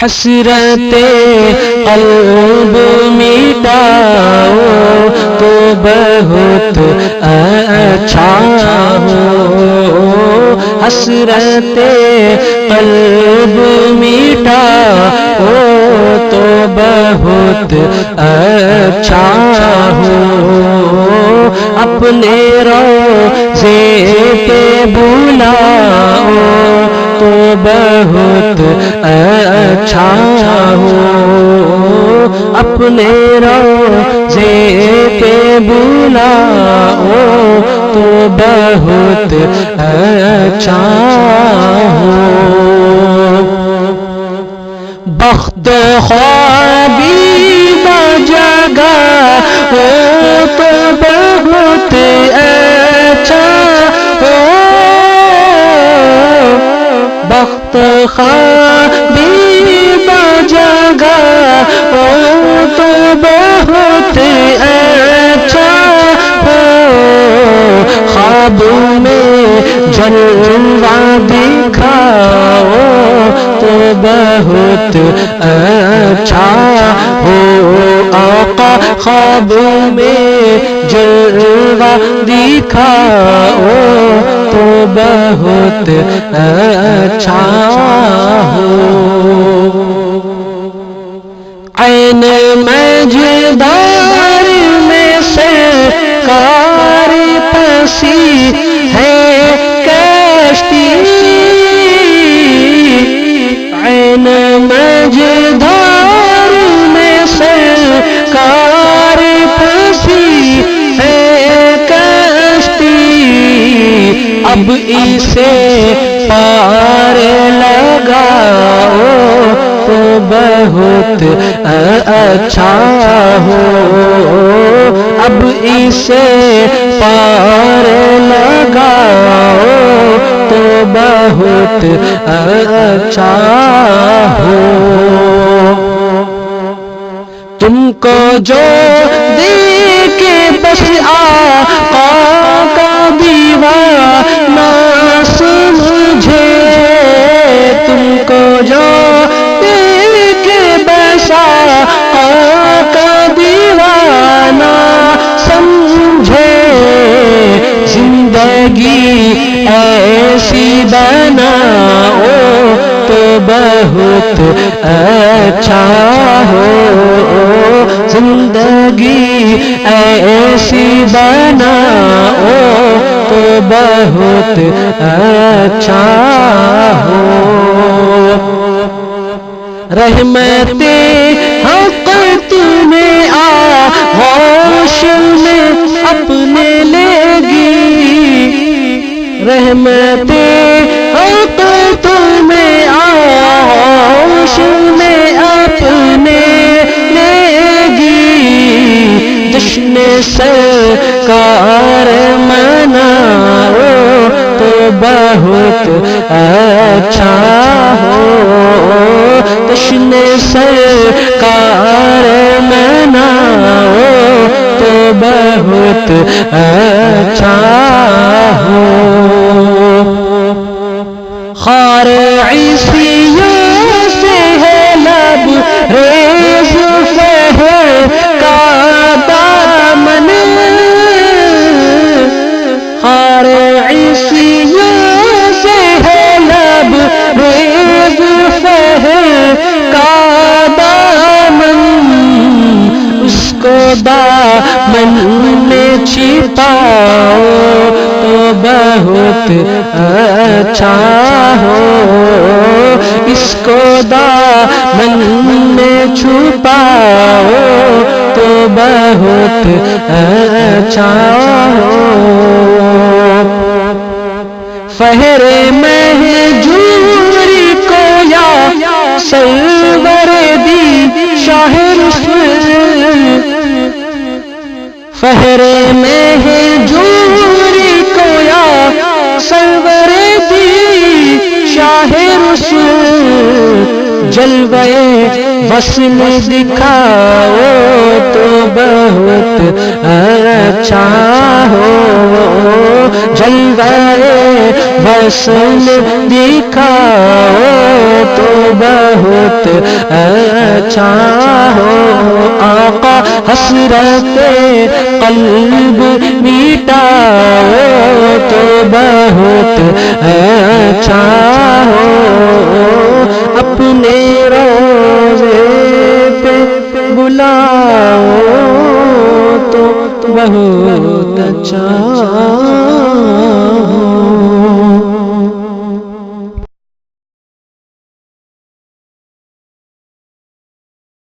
حسرت قلب مٹاؤ تو بہت اچھا ہو، حسرت قلب مٹاؤ تو بہت اچھا ہو، اپنے روضے پہ بلاؤ تو بہت اچھا ہو، اپنے روضے پہ بلاؤ تو بہت اچھا ہو، بخت خوابی جگہ ہو تو بہت اچھا ہو، بخت خوابی جگہ ہو تو بہت اچھا ہو، خواب میں جلوہ دکھاؤ تو بہت اچھا ہو، آقا خواب میں جلوہ دکھاؤ تو بہت اچھا ہو، عین مجدار میں سرکار پسی ہے کشتی، عین مجدار میں سرکار پسی ہے کشتی، اب اسے پار لگاؤ تو بہت اچھا ہو، اب اسے پار لگاؤ تو بہت اچھا ہو، تم کو جو دیکھ کے بس آقا کا دیوانہ سمجھے، تم کو جو دیکھ کے بس آقا کا دیوانہ سمجھے، زندگی ایسی بناؤ تو بہت اچھا ہو، زندگی ایسی بناؤ تو بہت اچھا ہو، رحمت حق تمہیں آغوش میں اپنے لے گی، رحمت حق تمہیں آغوش میں اپنے لے گی، جشن سرکار مناؤ تو بہت اچھا ہو، جشن سرکار مناؤ تو بہت اچھا ہو، خار عیسیوں سے ہے لب ریز فہر کا دامن، خار عیسیوں سے ہے لب ریز فہر کا دامن، اس کو دامن میں چھپاؤ تو بہت اچھا ہو، اس کو دامن میں چھپاؤ تو بہت اچھا ہو، فہر مہجوری کو یا سرور دی شاہ رسول، فہر مہجوری کو یا سرور دی شاہ رسول، جلوہ وصل دکھاؤ تو بہت اچھا ہو، جلوہ وصل دکھاؤ تو بہت بہت اچھا ہو آقا حسرت قلب مٹاؤ تو بہت اچھا ہو اپنے روضے پہ بلا